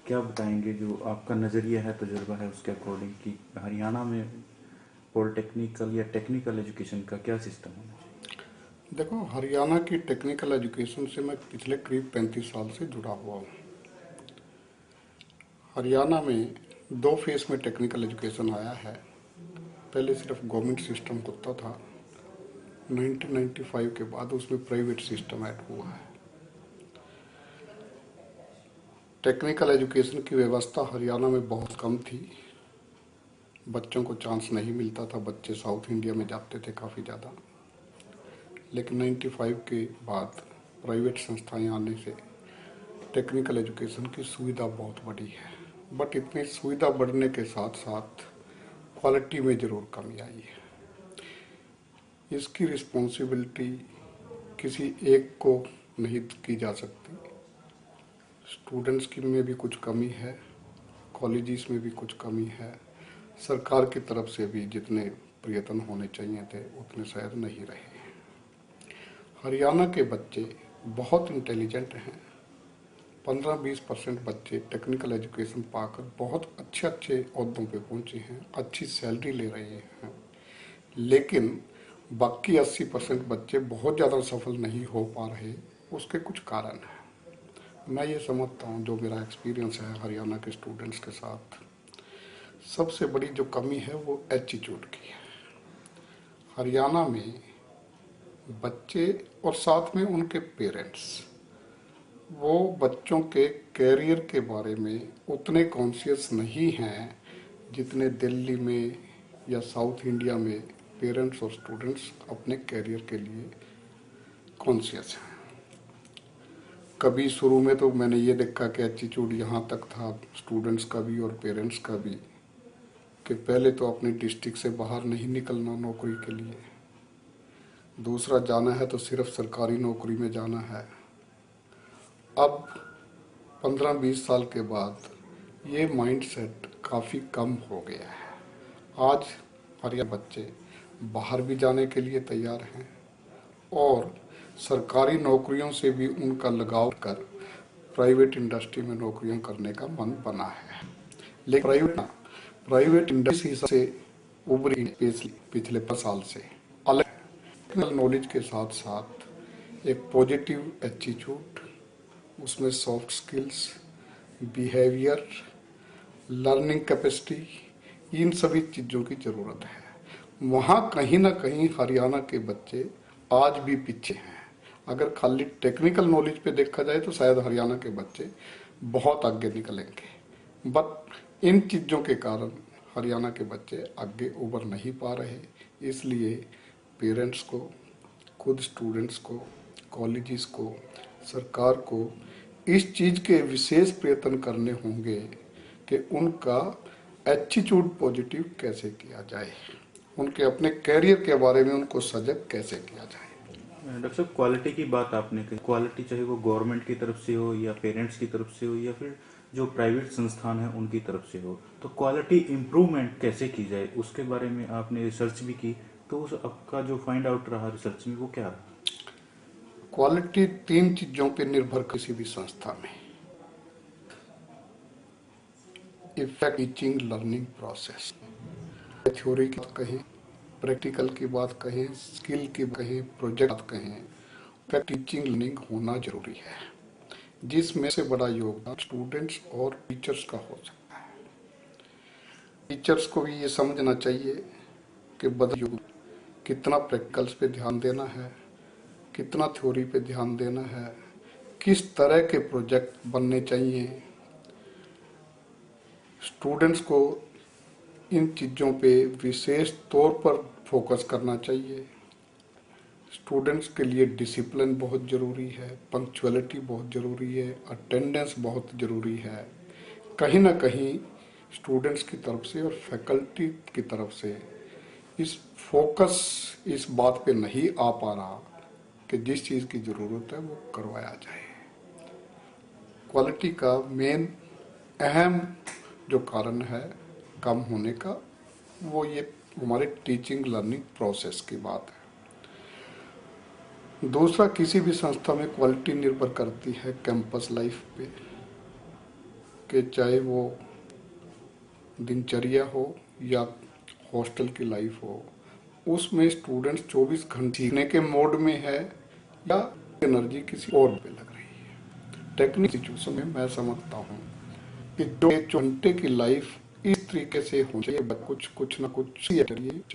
क्या बताएंगे जो आपका नज़रिया है, तजुर्बा है, उसके अकॉर्डिंग कि हरियाणा में पॉलिटेक्निकल या टेक्निकल एजुकेशन का क्या सिस्टम होना चाहिए? देखो, हरियाणा की टेक्निकल एजुकेशन से मैं पिछले करीब 35 साल से जुड़ा हुआ हूँ। हरियाणा में दो फेस में टेक्निकल एजुकेशन आया है। पहले सिर्फ गवर्नमेंट सिस्टम होता था। 1995 के बाद उसमें प्राइवेट सिस्टम ऐड हुआ है। टेक्निकल एजुकेशन की व्यवस्था हरियाणा में बहुत कम थी। बच्चों को चांस नहीं मिलता था, बच्चे साउथ इंडिया में जाते थे काफ़ी ज़्यादा। लेकिन 95 के बाद प्राइवेट संस्थाएं आने से टेक्निकल एजुकेशन की सुविधा बहुत बढ़ी है। बट इतनी सुविधा बढ़ने के साथ साथ क्वालिटी में ज़रूर कमी आई है। इसकी रिस्पॉन्सिबिलिटी किसी एक को नहीं की जा सकती। स्टूडेंट्स की में भी कुछ कमी है, कॉलेजेस में भी कुछ कमी है, सरकार की तरफ से भी जितने प्रयत्न होने चाहिए थे उतने शायद नहीं रहे। हरियाणा के बच्चे बहुत इंटेलिजेंट हैं। 15-20% बच्चे टेक्निकल एजुकेशन पाकर बहुत अच्छे अच्छे ओहदों पे पहुंचे हैं, अच्छी सैलरी ले रहे हैं। लेकिन बाकी 80% बच्चे बहुत ज़्यादा सफल नहीं हो पा रहे। उसके कुछ कारण हैं। मैं ये समझता हूँ, जो मेरा एक्सपीरियंस है हरियाणा के स्टूडेंट्स के साथ, सबसे बड़ी जो कमी है वो एटीट्यूड की है। हरियाणा में बच्चे और साथ में उनके पेरेंट्स, वो बच्चों के कैरियर के बारे में उतने कॉन्शियस नहीं हैं जितने दिल्ली में या साउथ इंडिया में पेरेंट्स और स्टूडेंट्स अपने कैरियर के लिए कॉन्शियस हैं। कभी शुरू में तो मैंने ये देखा कि एटीट्यूड यहाँ तक था स्टूडेंट्स का भी और पेरेंट्स का भी, कि पहले तो अपनी डिस्ट्रिक्ट से बाहर नहीं निकलना नौकरी के लिए, दूसरा जाना है तो सिर्फ सरकारी नौकरी में जाना है। अब 15-20 साल के बाद ये माइंडसेट काफ़ी कम हो गया है। आज हरियाणा बच्चे बाहर भी जाने के लिए तैयार हैं और सरकारी नौकरियों से भी उनका लगाव कर प्राइवेट इंडस्ट्री में नौकरियां करने का मन बना है। लेकिन प्राइवेट इंडस्ट्री से उभरी पिछले 5 साल से अलग टेक्निकल नॉलेज के साथ साथ एक पॉजिटिव एटीट्यूड, उसमें soft skills, behaviour, learning capacity, इन सभी चीज़ों की ज़रूरत है। वहाँ कहीं ना कहीं हरियाणा के बच्चे आज भी पीछे हैं। अगर खाली टेक्निकल नॉलेज पे देखा जाए तो शायद हरियाणा के बच्चे बहुत आगे निकलेंगे। बट इन चीज़ों के कारण हरियाणा के बच्चे आगे उभर नहीं पा रहे। इसलिए पेरेंट्स को, खुद स्टूडेंट्स को, कॉलेजेस को, सरकार को इस चीज़ के विशेष प्रयत्न करने होंगे कि उनका एटीट्यूड पॉजिटिव कैसे किया जाए, उनके अपने कैरियर के बारे में उनको सजग कैसे किया जाए। डॉक्टर साहब, क्वालिटी की बात आपने कही। क्वालिटी चाहे वो गवर्नमेंट की तरफ से हो या पेरेंट्स की तरफ से हो या फिर जो प्राइवेट संस्थान है उनकी तरफ से हो, तो क्वालिटी इम्प्रूवमेंट कैसे की जाए उसके बारे में आपने रिसर्च भी की। तो उस आपका जो फाइंड आउट रहा रिसर्च में वो क्या रहा? क्वालिटी 3 चीज़ों पर निर्भर किसी भी संस्था में। Effect teaching learning process, theory की बात कहें, प्रैक्टिकल की बात कहें, स्किल की कहें, प्रोजेक्ट कहें, इफेक्ट टीचिंग लर्निंग होना जरूरी है, जिसमें से बड़ा योगदान स्टूडेंट्स और टीचर्स का हो सकता है। टीचर्स को भी ये समझना चाहिए कि बदल युग कितना प्रैक्टिकल्स पे ध्यान देना है, कितना थ्योरी पे ध्यान देना है, किस तरह के प्रोजेक्ट बनने चाहिए। स्टूडेंट्स को इन चीज़ों पे विशेष तौर पर फोकस करना चाहिए। स्टूडेंट्स के लिए डिसिप्लिन बहुत ज़रूरी है, पंक्चुअलिटी बहुत ज़रूरी है, अटेंडेंस बहुत ज़रूरी है। कहीं ना कहीं स्टूडेंट्स की तरफ से और फैकल्टी की तरफ से इस फोकस इस बात पे नहीं आ पा रहा कि जिस चीज़ की ज़रूरत है वो करवाया जाए। क्वालिटी का मेन अहम जो कारण है कम होने का, वो ये हमारे टीचिंग लर्निंग प्रोसेस की बात है। दूसरा, किसी भी संस्था में क्वालिटी निर्भर करती है कैंपस लाइफ पे। कि चाहे वो दिनचर्या हो या हॉस्टल की लाइफ हो, उसमें स्टूडेंट्स 24 घंटे सीखने के मोड में है या एनर्जी किसी और पे लग रही है। टेक्निकल सिचुएशन में मैं समझता हूँ कि जो 24 घंटे की लाइफ इस तरीके से होनी चाहिए, कुछ ना कुछ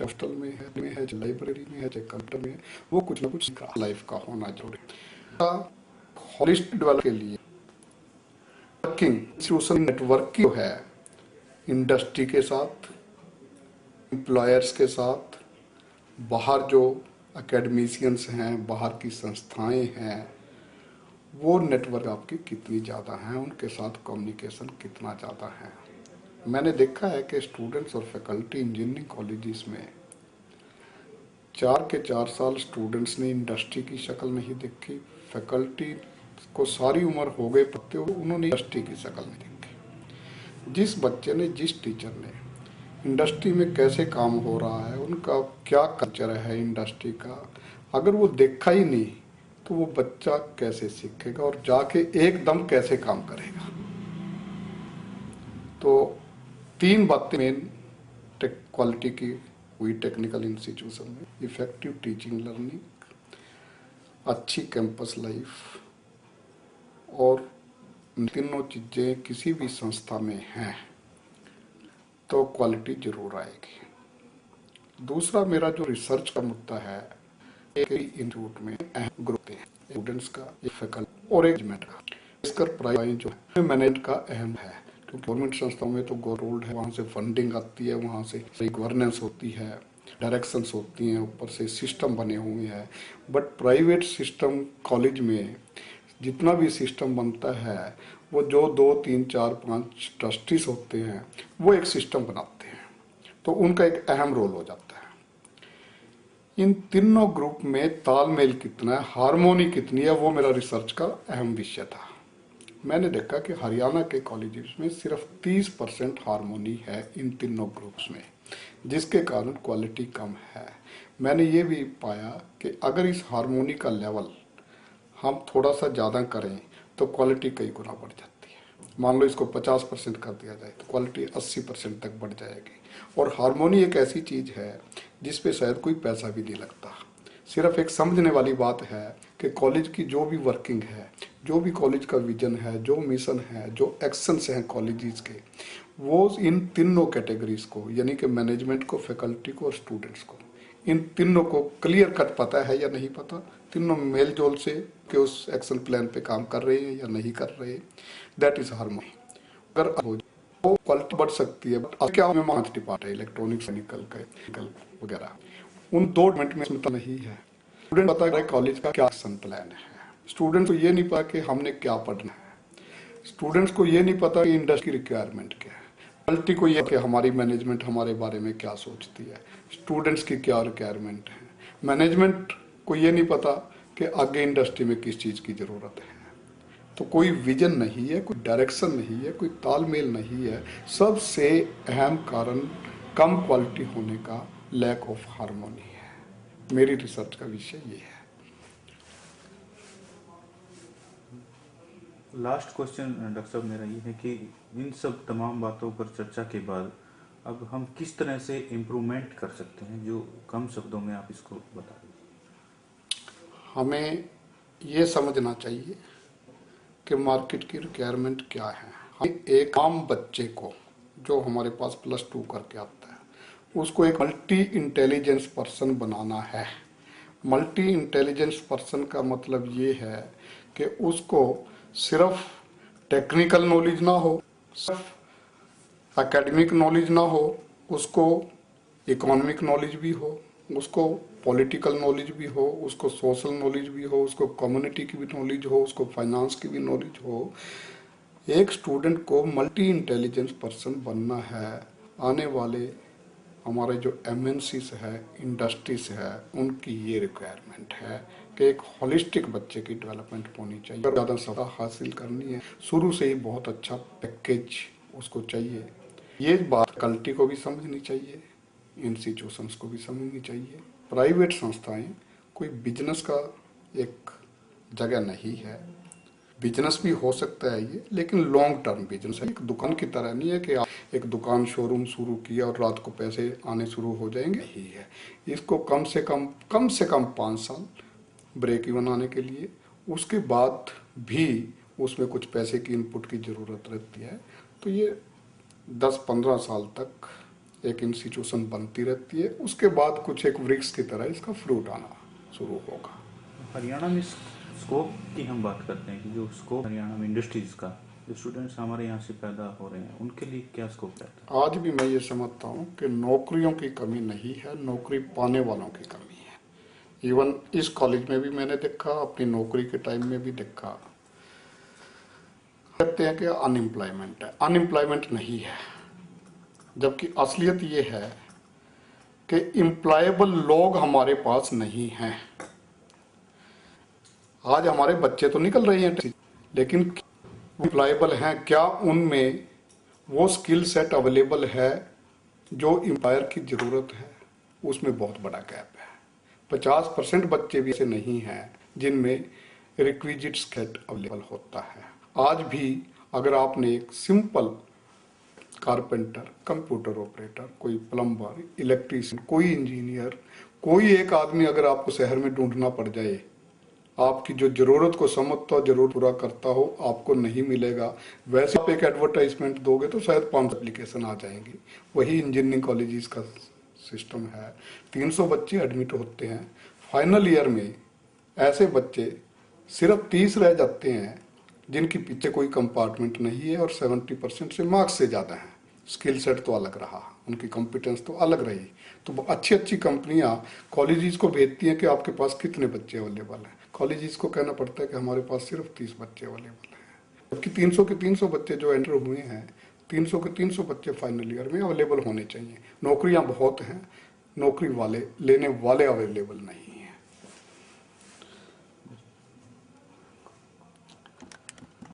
हॉस्टल में है, लाइब्रेरी में है, चाहे कंप्यूटर में है, वो कुछ ना कुछ लाइफ का होना जरूरी है। होलिस्टिक डेवलप के लिए वर्किंग इंस्टीट्यूशन नेटवर्किंग है इंडस्ट्री के साथ, एम्प्लॉयर्स के साथ, बाहर जो एकेडमिशियंस हैं, बाहर की संस्थाएं हैं, वो नेटवर्क आपकी कितनी ज़्यादा हैं, उनके साथ कम्युनिकेशन कितना ज़्यादा है। मैंने देखा है कि स्टूडेंट्स और फैकल्टी इंजीनियरिंग कॉलेजेस में 4 के 4 साल स्टूडेंट्स ने इंडस्ट्री की शक्ल नहीं देखी, फैकल्टी को सारी उम्र हो गए पढ़ते हुए, उन्होंने इंडस्ट्री की शक्ल नहीं देखी। जिस बच्चे ने, जिस टीचर ने इंडस्ट्री में कैसे काम हो रहा है, उनका क्या कल्चर है इंडस्ट्री का, अगर वो देखा ही नहीं तो वो बच्चा कैसे सीखेगा और जाके एकदम कैसे काम करेगा। तो 3 बातें मेन क्वालिटी की हुई टेक्निकल इंस्टीट्यूशन में: इफेक्टिव टीचिंग लर्निंग, अच्छी कैंपस लाइफ, और तीनों चीज़ें किसी भी संस्था में हैं तो क्वालिटी जरूर आएगी। दूसरा मेरा जो रिसर्च का मुद्दा है, एक इंस्टीट्यूट में अहम ग्रुप है स्टूडेंट्स का, एक फैकल्टी और एक मैनेजमेंट का। इसका प्राइवेट जो है मैनेजमेंट का अहम है, क्योंकि गवर्नमेंट संस्थाओं में तो गवर्नमेंट है, वहाँ से फंडिंग आती है, वहाँ से गवर्नेंस होती है, डायरेक्शंस होती हैं, ऊपर से सिस्टम बने हुए हैं। बट प्राइवेट सिस्टम कॉलेज में जितना भी सिस्टम बनता है, वो जो 2, 3, 4, 5 ट्रस्टीज होते हैं, वो एक सिस्टम बनाते हैं, तो उनका एक अहम रोल हो जाता है। इन तीनों ग्रुप में तालमेल कितना है, हार्मोनी कितनी है, वो मेरा रिसर्च का अहम विषय था। मैंने देखा कि हरियाणा के कॉलेजेस में सिर्फ 30% हार्मोनी है इन तीनों ग्रुप्स में, जिसके कारण क्वालिटी कम है। मैंने ये भी पाया कि अगर इस हार्मोनी का लेवल हम थोड़ा सा ज़्यादा करें तो क्वालिटी कई गुना बढ़ जाती है। मान लो इसको 50% कर दिया जाए तो क्वालिटी 80% तक बढ़ जाएगी। और हार्मोनी एक ऐसी चीज़ है जिस पे शायद कोई पैसा भी नहीं लगता, सिर्फ एक समझने वाली बात है कि कॉलेज की जो भी वर्किंग है, जो भी कॉलेज का विजन है, जो मिशन है, जो एक्शंस हैं कॉलेजेस के, वो इन तीनों कैटेगरीज को, यानी कि मैनेजमेंट को, फैकल्टी को और स्टूडेंट्स को, इन तीनों को क्लियर कट पता है या नहीं पता, तीनों मेल जोल से कि उस एक्शन प्लान पे काम कर रहे हैं या नहीं कर रहे। That is harmony. अगर हो तो क्वालिटी बढ़ सकती है। बट क्या में 5 डिपार्टमेंट है, इलेक्ट्रॉनिक्स, मैकेनिकल वगैरह, उन 2 डिपार्टमेंट में इसमें नहीं है। स्टूडेंट पता है कॉलेज का क्या एक्शन प्लान है, स्टूडेंट को ये नहीं पता कि हमने क्या पढ़ना है, स्टूडेंट्स को ये नहीं पता कि इंडस्ट्री की रिक्वायरमेंट क्या है, फैकल्टी को ये कि हमारी मैनेजमेंट हमारे बारे में क्या सोचती है, स्टूडेंट्स की क्या रिक्वायरमेंट है, मैनेजमेंट को ये नहीं पता कि आगे इंडस्ट्री में किस चीज़ की ज़रूरत है। तो कोई विजन नहीं है, कोई डायरेक्शन नहीं है, कोई तालमेल नहीं है। सबसे अहम कारण कम क्वालिटी होने का लैक ऑफ हार्मोनी है। मेरी रिसर्च का विषय ये है। लास्ट क्वेश्चन डॉक्टर साहब मेरा ये है कि इन सब तमाम बातों पर चर्चा के बाद अब हम किस तरह से इम्प्रूवमेंट कर सकते हैं, जो कम शब्दों में आप इसको बता दीजिए। हमें ये समझना चाहिए कि मार्केट की रिक्वायरमेंट क्या है। हम एक आम बच्चे को, जो हमारे पास +2 करके आता है, उसको एक मल्टी इंटेलिजेंस पर्सन बनाना है। मल्टी इंटेलिजेंस पर्सन का मतलब ये है कि उसको सिर्फ टेक्निकल नॉलेज ना हो, सिर्फ एकेडमिक नॉलेज ना हो, उसको इकोनॉमिक नॉलेज भी हो, उसको पॉलिटिकल नॉलेज भी हो, उसको सोशल नॉलेज भी हो, उसको कम्युनिटी की भी नॉलेज हो, उसको फाइनेंस की भी नॉलेज हो। एक स्टूडेंट को मल्टी इंटेलिजेंस पर्सन बनना है। आने वाले हमारे जो एमएनसीज है, इंडस्ट्रीज है, उनकी ये रिक्वायरमेंट है कि एक होलिस्टिक बच्चे की डेवलपमेंट होनी चाहिए। अगर ज़्यादा सफलता हासिल करनी है, शुरू से ही बहुत अच्छा पैकेज उसको चाहिए। ये बात फैकल्टी को भी समझनी चाहिए, इंस्टीट्यूशंस को भी समझनी चाहिए। प्राइवेट संस्थाएं कोई बिजनेस का एक जगह नहीं है। बिजनेस भी हो सकता है ये, लेकिन लॉन्ग टर्म बिजनेस है। एक दुकान की तरह नहीं है कि आप एक दुकान शोरूम शुरू किया और रात को पैसे आने शुरू हो जाएंगे ही है। इसको कम से कम 5 साल ब्रेक इवन आने के लिए, उसके बाद भी उसमें कुछ पैसे की इनपुट की ज़रूरत रहती है। तो ये 10-15 साल तक एक इंस्टीट्यूशन बनती रहती है। उसके बाद कुछ एक वृक्ष की तरह इसका फ्रूट आना शुरू होगा। हरियाणा में स्कोप की हम बात करते हैं कि जो स्कोप हरियाणा में इंडस्ट्रीज का, जो स्टूडेंट्स हमारे यहाँ से पैदा हो रहे हैं, उनके लिए क्या स्कोप रहता है? आज भी मैं ये समझता हूँ कि नौकरियों की कमी नहीं है, नौकरी पाने वालों की कमी है। इवन इस कॉलेज में भी मैंने देखा, अपनी नौकरी के टाइम में भी देखा, कहते हैं कि अनएम्प्लॉयमेंट है। अनएम्प्लॉयमेंट नहीं है, जबकि असलियत ये है कि एम्प्लॉयबल लोग हमारे पास नहीं हैं। आज हमारे बच्चे तो निकल रहे हैं, लेकिन एम्प्लॉयबल हैं क्या? उनमें वो स्किल सेट अवेलेबल है जो एम्प्लॉयर की ज़रूरत है? उसमें बहुत बड़ा गैप है। 50% बच्चे भी ऐसे नहीं हैं जिनमें रिक्विजिट स्किल अवेलेबल होता है। आज भी अगर आपने एक सिंपल कारपेंटर, कंप्यूटर ऑपरेटर, कोई प्लम्बर, इलेक्ट्रीशियन, कोई इंजीनियर, कोई एक आदमी अगर आपको शहर में ढूंढना पड़ जाए, आपकी जो जरूरत को समझता हो, जरूरत पूरा करता हो, आपको नहीं मिलेगा। वैसे आप एक एडवर्टाइजमेंट दोगे तो शायद 5 एप्लीकेशन आ जाएंगी। वही इंजीनियरिंग कॉलेजेस का सिस्टम है। 300 बच्चे एडमिट होते हैं, फाइनल ईयर में ऐसे बच्चे सिर्फ 30 रह जाते हैं जिनके पीछे कोई कंपार्टमेंट नहीं है और 70% से मार्क्स से ज़्यादा है। स्किल सेट तो अलग रहा, उनकी कॉम्पिटेंस तो अलग रही। तो अच्छी अच्छी कंपनियां कॉलेजेस को भेजती हैं कि आपके पास कितने बच्चे अवेलेबल हैं। कॉलेजेस को कहना पड़ता है कि हमारे पास सिर्फ 30 बच्चे अवेलेबल हैं, जबकि 300 के 300 बच्चे जो एंटर हुए हैं, 300 के 300 बच्चे फाइनल ईयर में अवेलेबल होने चाहिए। नौकरियां बहुत हैं, नौकरी वाले लेने वाले अवेलेबल नहीं।